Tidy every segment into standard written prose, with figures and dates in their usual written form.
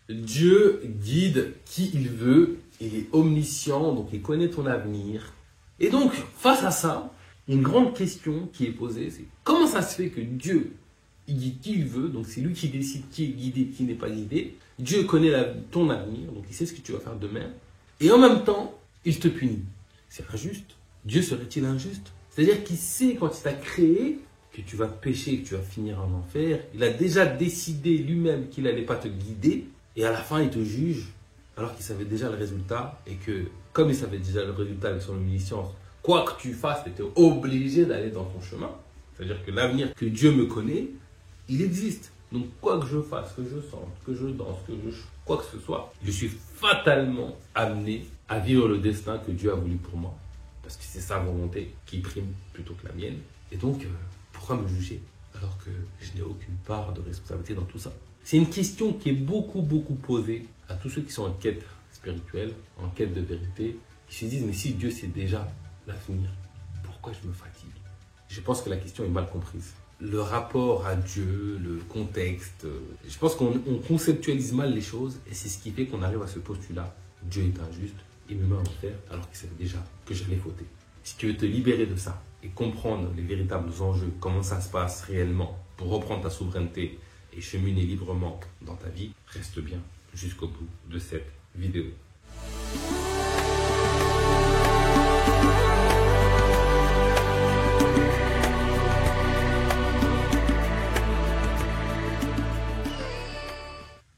Dieu guide qui il veut, il est omniscient, donc il connaît ton avenir. Et donc, face à ça, une grande question qui est posée, c'est comment ça se fait que Dieu, il guide qui il veut, donc c'est lui qui décide qui est guidé, qui n'est pas guidé. Dieu connaît ton avenir, donc il sait ce que tu vas faire demain. Et en même temps, il te punit. C'est injuste. Dieu serait-il injuste? C'est-à-dire qu'il sait quand il t'a créé que tu vas pécher, que tu vas finir en enfer. Il a déjà décidé lui-même qu'il n'allait pas te guider. Et à la fin, il te juge alors qu'il savait déjà le résultat. Et que, comme il savait déjà le résultat avec son omniscience, quoi que tu fasses, tu étais obligé d'aller dans ton chemin. C'est-à-dire que l'avenir que Dieu me connaît, il existe. Donc, quoi que je fasse, que je sente, que je danse, quoi que ce soit, je suis fatalement amené à vivre le destin que Dieu a voulu pour moi. Parce que c'est sa volonté qui prime plutôt que la mienne. Et donc, pourquoi me juger alors que je n'ai aucune part de responsabilité dans tout ça? C'est une question qui est beaucoup posée à tous ceux qui sont en quête spirituelle, en quête de vérité, qui se disent, mais si Dieu sait déjà l'avenir, pourquoi je me fatigue? Je pense que la question est mal comprise. Le rapport à Dieu, le contexte, je pense qu'on conceptualise mal les choses et c'est ce qui fait qu'on arrive à ce postulat. Dieu est injuste, il me met en enfer alors qu'il savait déjà que j'allais fauter. Si tu veux te libérer de ça et comprendre les véritables enjeux, comment ça se passe réellement pour reprendre ta souveraineté et cheminer librement dans ta vie, reste bien jusqu'au bout de cette vidéo.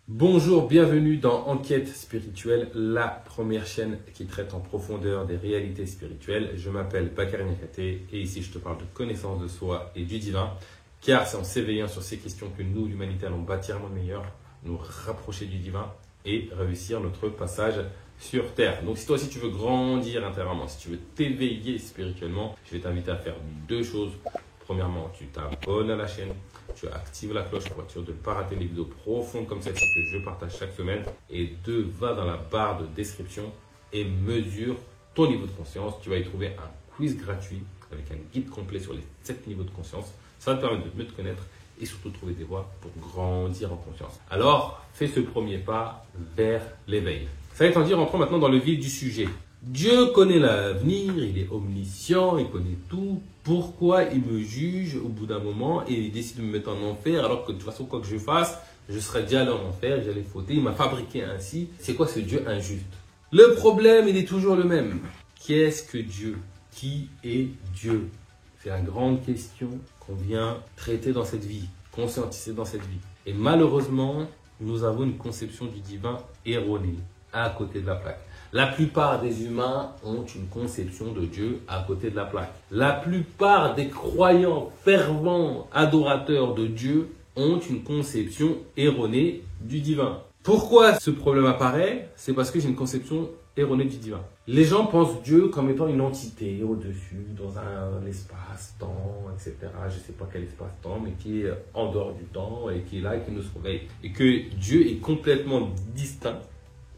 Bonjour, bienvenue dans Enquête spirituelle, la première chaîne qui traite en profondeur des réalités spirituelles. Je m'appelle Bakary Niakhaté et ici je te parle de connaissance de soi et du divin, car c'est en s'éveillant sur ces questions que nous, l'humanité, allons bâtir un monde meilleur, nous rapprocher du divin et réussir notre passage sur Terre. Donc si toi aussi tu veux grandir intérieurement, si tu veux t'éveiller spirituellement, je vais t'inviter à faire deux choses. Premièrement, tu t'abonnes à la chaîne, tu actives la cloche pour être sûr de ne pas rater les vidéos profondes comme celle-ci que je partage chaque semaine. Et deux, va dans la barre de description et mesure ton niveau de conscience. Tu vas y trouver un quiz gratuit avec un guide complet sur les 7 niveaux de conscience. Ça va te permettre de mieux te connaître et surtout trouver des voies pour grandir en conscience. Alors, fais ce premier pas vers l'éveil. Ça étant dit, rentrons maintenant dans le vif du sujet. Dieu connaît l'avenir, il est omniscient, il connaît tout. Pourquoi il me juge au bout d'un moment et il décide de me mettre en enfer alors que de toute façon, quoi que je fasse, je serais déjà allé en enfer, j'allais fauter, il m'a fabriqué ainsi. C'est quoi ce Dieu injuste? Le problème, il est toujours le même. Qu'est-ce que Dieu? Qui est Dieu? C'est la grande question qu'on vient traiter dans cette vie, conscientiser dans cette vie. Et malheureusement, nous avons une conception du divin erronée, à côté de la plaque. La plupart des humains ont une conception de Dieu à côté de la plaque. La plupart des croyants fervents, adorateurs de Dieu ont une conception erronée du divin. Pourquoi ce problème apparaît? C'est parce que j'ai une conception erronée du divin. Les gens pensent Dieu comme étant une entité au-dessus, dans un espace-temps, etc. Je ne sais pas quel espace-temps, mais qui est en dehors du temps et qui est là et qui nous surveille. Et que Dieu est complètement distinct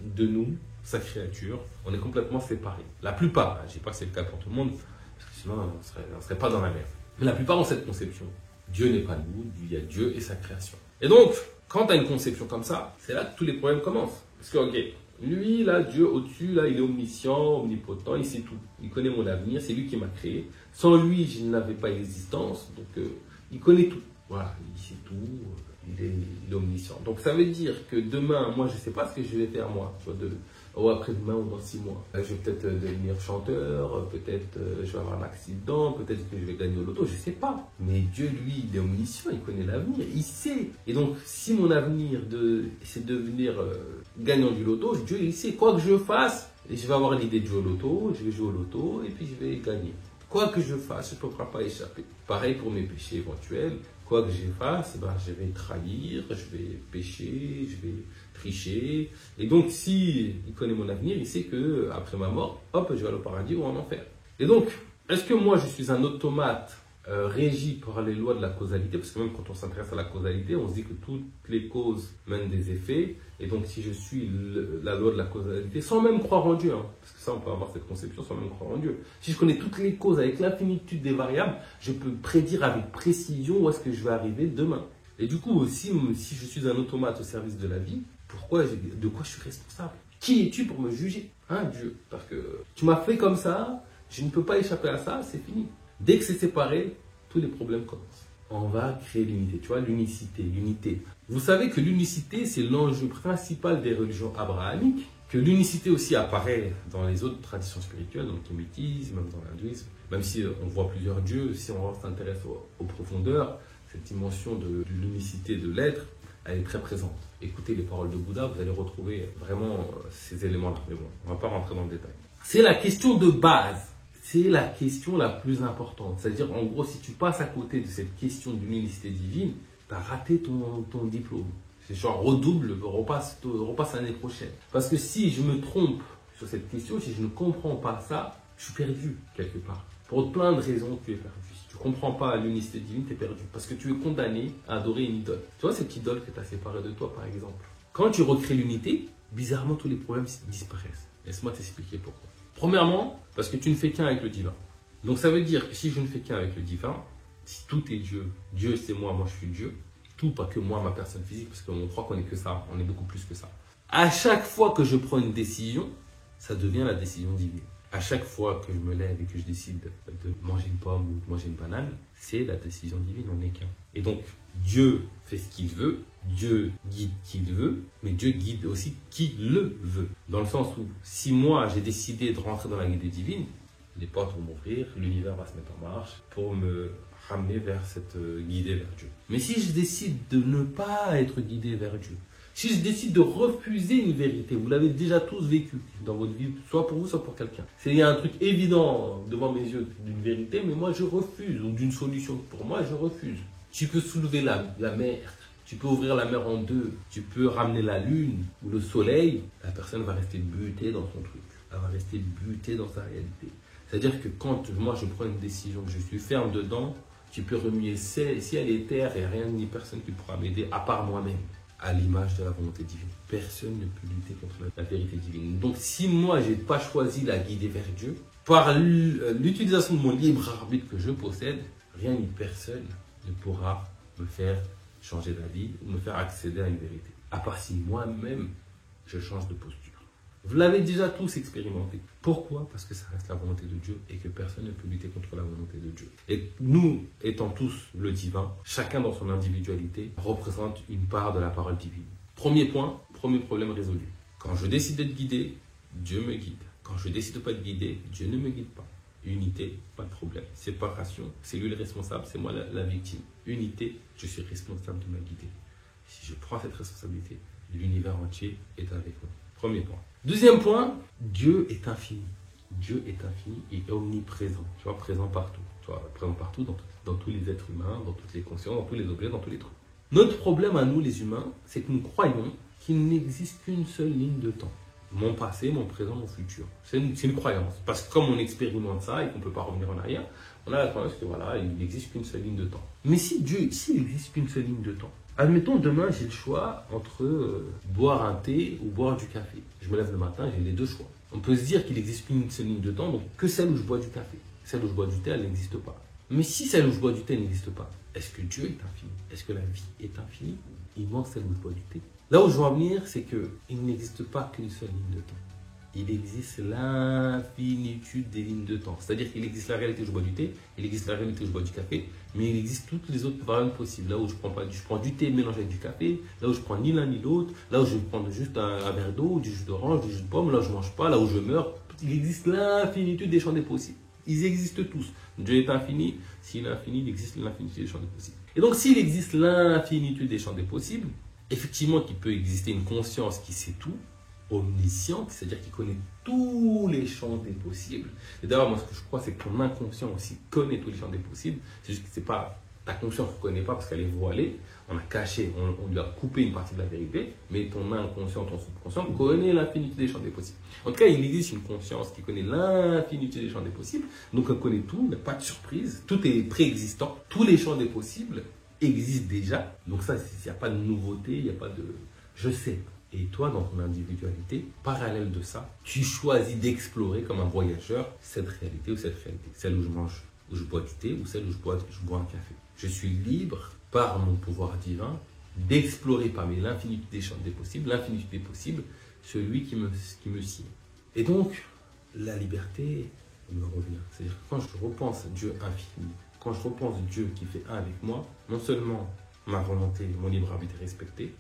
de nous, sa créature, on est complètement séparés. La plupart, je ne dis pas que c'est le cas pour tout le monde, parce que sinon on ne serait pas dans la mer. Mais la plupart ont cette conception. Dieu n'est pas nous, il y a Dieu et sa création. Et donc, quand tu as une conception comme ça, c'est là que tous les problèmes commencent. Parce que, ok, lui, là, Dieu au-dessus, là, il est omniscient, omnipotent, il sait tout. Il connaît mon avenir, c'est lui qui m'a créé. Sans lui, je n'avais pas existence, donc il connaît tout. Voilà, il sait tout. Il est omniscient. Donc ça veut dire que demain, moi je ne sais pas ce que je vais faire moi, ou après-demain ou dans 6 mois. Je vais peut-être devenir chanteur, peut-être je vais avoir un accident, peut-être que je vais gagner au loto, je ne sais pas. Mais Dieu, lui, il est omniscient, il connaît l'avenir, il sait. Et donc si mon avenir c'est de devenir gagnant du loto, Dieu il sait. Quoi que je fasse, je vais avoir l'idée de jouer au loto, je vais jouer au loto et puis je vais gagner. Quoi que je fasse, je ne pourrai pas échapper. Pareil pour mes péchés éventuels. Quoi que je fasse, je vais trahir, je vais pécher, je vais tricher. Et donc, si il connaît mon avenir, il sait que après ma mort, hop, je vais aller au paradis ou en enfer. Et donc, est-ce que moi, je suis un automate régi par les lois de la causalité? Parce que même quand on s'intéresse à la causalité, on se dit que toutes les causes mènent des effets. Et donc, si je suis la loi de la causalité, sans même croire en Dieu, parce que ça, on peut avoir cette conception sans même croire en Dieu. Si je connais toutes les causes avec l'infinitude des variables, je peux prédire avec précision où est-ce que je vais arriver demain. Et du coup, si je suis un automate au service de la vie, De quoi je suis responsable? Qui es-tu pour me juger? Hein, Dieu? Parce que tu m'as fait comme ça, je ne peux pas échapper à ça, c'est fini. Dès que c'est séparé, tous les problèmes commencent. On va créer l'unité, tu vois, l'unité. Vous savez que l'unicité, c'est l'enjeu principal des religions abrahamiques, que l'unicité aussi apparaît dans les autres traditions spirituelles, dans le kémétisme, même dans l'hindouisme. Même si on voit plusieurs dieux, si on s'intéresse aux profondeurs, cette dimension de l'unicité de l'être, elle est très présente. Écoutez les paroles de Bouddha, vous allez retrouver vraiment ces éléments-là. Mais bon, on ne va pas rentrer dans le détail. C'est la question de base. C'est la question la plus importante. C'est-à-dire, en gros, si tu passes à côté de cette question de l'unicité divine, tu as raté ton diplôme. C'est genre redouble, repasse l'année prochaine. Parce que si je me trompe sur cette question, si je ne comprends pas ça, je suis perdu quelque part. Pour plein de raisons, tu es perdu. Si tu ne comprends pas l'unicité divine, tu es perdu. Parce que tu es condamné à adorer une idole. Tu vois cette idole que tu as séparée de toi, par exemple. Quand tu recrées l'unité, bizarrement, tous les problèmes disparaissent. Laisse-moi t'expliquer pourquoi. Premièrement, parce que tu ne fais qu'un avec le divin. Donc ça veut dire que si je ne fais qu'un avec le divin, si tout est Dieu, Dieu c'est moi, moi je suis Dieu, tout, pas que moi, ma personne physique, parce qu'on croit qu'on est que ça, on est beaucoup plus que ça. À chaque fois que je prends une décision, ça devient la décision divine. À chaque fois que je me lève et que je décide de manger une pomme ou de manger une banane, c'est la décision divine, on n'est qu'un. Et donc, Dieu fait ce qu'il veut, Dieu guide qui il veut, mais Dieu guide aussi qui le veut. Dans le sens où, si moi j'ai décidé de rentrer dans la guidée divine, les portes vont m'ouvrir, l'univers va se mettre en marche pour me ramener vers cette guidée vers Dieu. Mais si je décide de ne pas être guidé vers Dieu, si je décide de refuser une vérité, vous l'avez déjà tous vécu dans votre vie, soit pour vous, soit pour quelqu'un. Il y a un truc évident devant mes yeux d'une vérité, mais moi je refuse, ou d'une solution pour moi, je refuse. Tu peux soulever la mer, tu peux ouvrir la mer en deux, tu peux ramener la lune ou le soleil, la personne va rester butée dans son truc, elle va rester butée dans sa réalité. C'est-à-dire que quand moi je prends une décision, que je suis ferme dedans, tu peux remuer ciel et terre et rien ni personne qui pourra m'aider à part moi-même, à l'image de la volonté divine. Personne ne peut lutter contre la vérité divine. Donc si moi je n'ai pas choisi la guider vers Dieu, par l'utilisation de mon libre arbitre que je possède, rien ni personne ne pourra me faire changer d'avis ou me faire accéder à une vérité. À part si moi-même je change de posture. Vous l'avez déjà tous expérimenté. Pourquoi? Parce que ça reste la volonté de Dieu et que personne ne peut lutter contre la volonté de Dieu. Et nous, étant tous le divin, chacun dans son individualité représente une part de la parole divine. Premier point, premier problème résolu. Quand je décide d'être guidé, Dieu me guide. Quand je décide de ne pas être guidé, Dieu ne me guide pas. Unité, pas de problème. Séparation, c'est lui le responsable, c'est moi la victime. Unité, je suis responsable de ma guider. Si je prends cette responsabilité, l'univers entier est avec moi. Premier point. Deuxième point, Dieu est infini. Dieu est infini et omniprésent. Tu vois, présent partout. Tu vois, présent partout dans tous les êtres humains, dans toutes les consciences, dans tous les objets, dans tous les trucs. Notre problème à nous, les humains, c'est que nous croyons qu'il n'existe qu'une seule ligne de temps. Mon passé, mon présent, mon futur. C'est une croyance. Parce que comme on expérimente ça et qu'on ne peut pas revenir en arrière, on a la croyance que voilà, il n'existe qu'une seule ligne de temps. Mais s'il n'existe qu'une seule ligne de temps, admettons demain j'ai le choix entre boire un thé ou boire du café. Je me lève le matin, j'ai les deux choix. On peut se dire qu'il n'existe qu'une seule ligne de temps, donc que celle où je bois du café. Celle où je bois du thé, elle n'existe pas. Mais si celle où je bois du thé n'existe pas, est-ce que Dieu est infini? Est-ce que la vie est infinie? Il manque celle où je bois du thé. Là où je veux en venir, c'est qu'il n'existe pas qu'une seule ligne de temps. Il existe l'infinitude des lignes de temps. C'est-à-dire qu'il existe la réalité où je bois du thé, il existe la réalité où je bois du café, mais il existe toutes les autres variantes possibles. Là où je prends du thé mélangé avec du café, là où je prends ni l'un ni l'autre, là où je prends juste un verre d'eau, du jus d'orange, du jus de pomme, là où je ne mange pas, là où je meurs. Il existe l'infinitude des champs des possibles. Ils existent tous. Dieu est infini. S'il est infini, il existe l'infinitude des champs des possibles. Et donc, s'il existe l'infinitude des champs des possibles, effectivement, qu'il peut exister une conscience qui sait tout, omnisciente, c'est-à-dire qui connaît tous les champs des possibles. Et d'ailleurs, moi, ce que je crois, c'est que ton inconscient aussi connaît tous les champs des possibles. C'est juste que c'est pas ta conscience ne connaît pas parce qu'elle est voilée. On a caché, on lui a coupé une partie de la vérité, mais ton inconscient, ton subconscient connaît l'infinité des champs des possibles. En tout cas, il existe une conscience qui connaît l'infinité des champs des possibles. Donc, elle connaît tout, il n'y a pas de surprise. Tout est préexistant. Tous les champs des possibles existent déjà. Donc ça, il n'y a pas de nouveauté, il n'y a pas de... Je sais. Et toi, dans ton individualité, parallèle de ça, tu choisis d'explorer comme un voyageur cette réalité ou cette réalité. Celle où je mange, où je bois du thé ou celle où je bois un café. Je suis libre par mon pouvoir divin d'explorer parmi l'infinité des champs des possibles, l'infinité des possibles, celui qui me sied. Et donc, la liberté me revient. C'est-à-dire que quand je repense Dieu infini, quand je repense Dieu qui fait un avec moi, non seulement ma volonté, mon libre arbitre est respecté,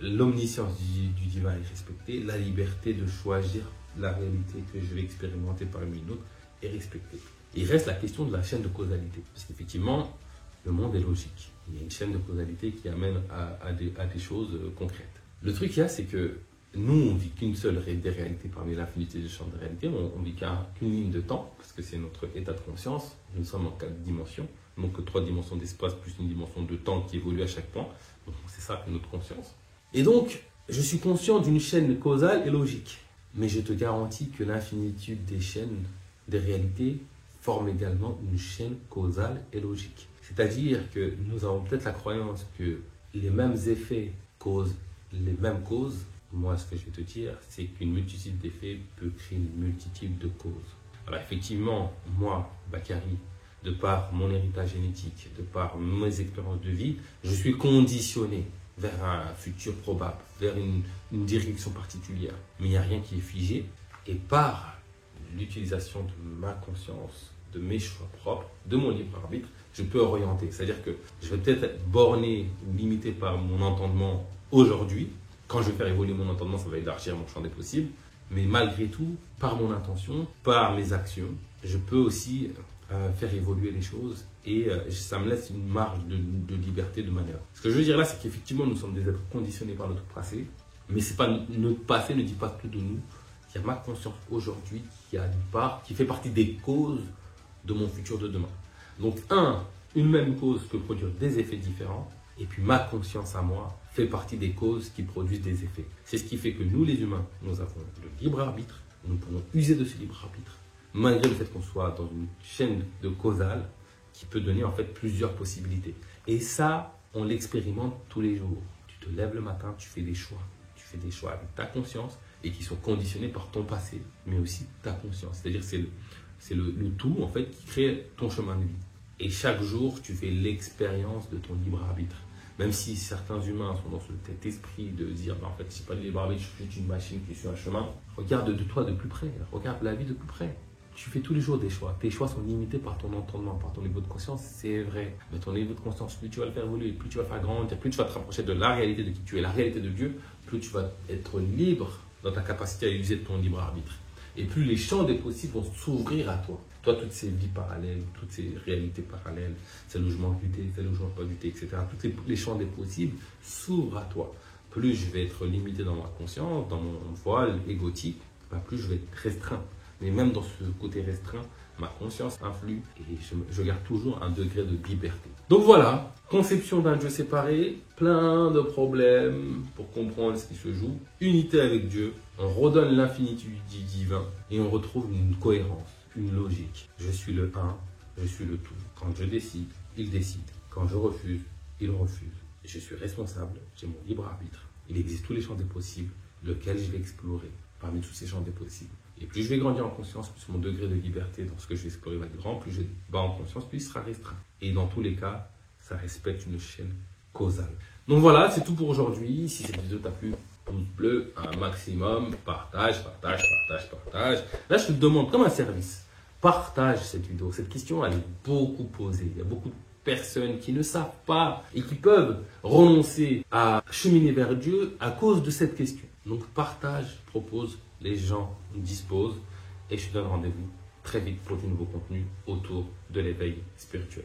l'omniscience du divin est respectée, la liberté de choisir la réalité que je vais expérimenter parmi une autre est respectée. Il reste la question de la chaîne de causalité. Parce qu'effectivement, le monde est logique. Il y a une chaîne de causalité qui amène à des choses concrètes. Le truc qu'il y a, c'est que nous, on ne vit qu'une seule des réalités parmi l'infinité des champs de réalité. On ne vit qu'une ligne de temps, parce que c'est notre état de conscience. Nous sommes en 4 dimensions. Donc 3 dimensions d'espace plus une dimension de temps qui évolue à chaque point. Donc c'est ça que notre conscience. Et donc, je suis conscient d'une chaîne causale et logique. Mais je te garantis que l'infinitude des chaînes, des réalités, forme également une chaîne causale et logique. C'est-à-dire que nous avons peut-être la croyance que les mêmes effets causent les mêmes causes. Moi, ce que je vais te dire, c'est qu'une multitude d'effets peut créer une multitude de causes. Alors effectivement, moi, Bakary, de par mon héritage génétique, de par mes expériences de vie, je suis conditionné vers un futur probable, vers une direction particulière. Mais il n'y a rien qui est figé. Et par l'utilisation de ma conscience, de mes choix propres, de mon libre arbitre, je peux orienter. C'est-à-dire que je vais peut-être être borné ou limité par mon entendement aujourd'hui. Quand je vais faire évoluer mon entendement, ça va élargir mon champ des possibles. Mais malgré tout, par mon intention, par mes actions, je peux aussi faire évoluer les choses et ça me laisse une marge de liberté de manœuvre. Ce que je veux dire là, c'est qu'effectivement, nous sommes des êtres conditionnés par notre passé, mais c'est pas notre passé ne dit pas tout de nous. Il y a ma conscience aujourd'hui qui fait partie des causes de mon futur de demain. Donc, une même cause peut produire des effets différents, et puis ma conscience à moi fait partie des causes qui produisent des effets. C'est ce qui fait que nous, les humains, nous avons le libre arbitre, nous pouvons user de ce libre arbitre, malgré le fait qu'on soit dans une chaîne de causale qui peut donner en fait plusieurs possibilités. Et ça, on l'expérimente tous les jours. Tu te lèves le matin, tu fais des choix. Tu fais des choix avec ta conscience et qui sont conditionnés par ton passé, mais aussi ta conscience. C'est-à-dire c'est le tout en fait qui crée ton chemin de vie. Et chaque jour, tu fais l'expérience de ton libre arbitre. Même si certains humains sont dans cet esprit de dire en fait, c'est pas le libre arbitre, je suis une machine qui suit un chemin. Regarde de toi de plus près, regarde la vie de plus près. Tu fais tous les jours des choix. Tes choix sont limités par ton entendement, par ton niveau de conscience, c'est vrai. Mais ton niveau de conscience, plus tu vas le faire évoluer, plus tu vas le faire grandir, plus tu vas te rapprocher de la réalité de qui tu es, la réalité de Dieu, plus tu vas être libre dans ta capacité à user de ton libre arbitre. Et plus les champs des possibles vont s'ouvrir à toi. Toi, toutes ces vies parallèles, toutes ces réalités parallèles, celles où je manque du thé, celles où je ne manque pas du thé, etc. Tous les champs des possibles s'ouvrent à toi. Plus je vais être limité dans ma conscience, dans mon voile égotique, plus je vais être restreint. Mais même dans ce côté restreint, ma conscience influe et je garde toujours un degré de liberté. Donc voilà, conception d'un Dieu séparé, plein de problèmes pour comprendre ce qui se joue. Unité avec Dieu, on redonne l'infinitude du divin et on retrouve une cohérence, une logique. Je suis le un, je suis le tout. Quand je décide, il décide. Quand je refuse, il refuse. Je suis responsable, j'ai mon libre arbitre. Il existe tous les champs des possibles, lequel je vais explorer parmi tous ces champs des possibles. Et plus je vais grandir en conscience, plus mon degré de liberté dans ce que je vais explorer va être grand, plus je vais bas en conscience, plus il sera restreint. Et dans tous les cas, ça respecte une chaîne causale. Donc voilà, c'est tout pour aujourd'hui. Si cette vidéo t'a plu, pouce bleu, un maximum, partage. Là, je te demande comme un service, partage cette vidéo. Cette question, elle est beaucoup posée. Il y a beaucoup de personnes qui ne savent pas et qui peuvent renoncer à cheminer vers Dieu à cause de cette question. Donc partage, propose, les gens disposent et je te donne rendez-vous très vite pour du nouveau contenu autour de l'éveil spirituel.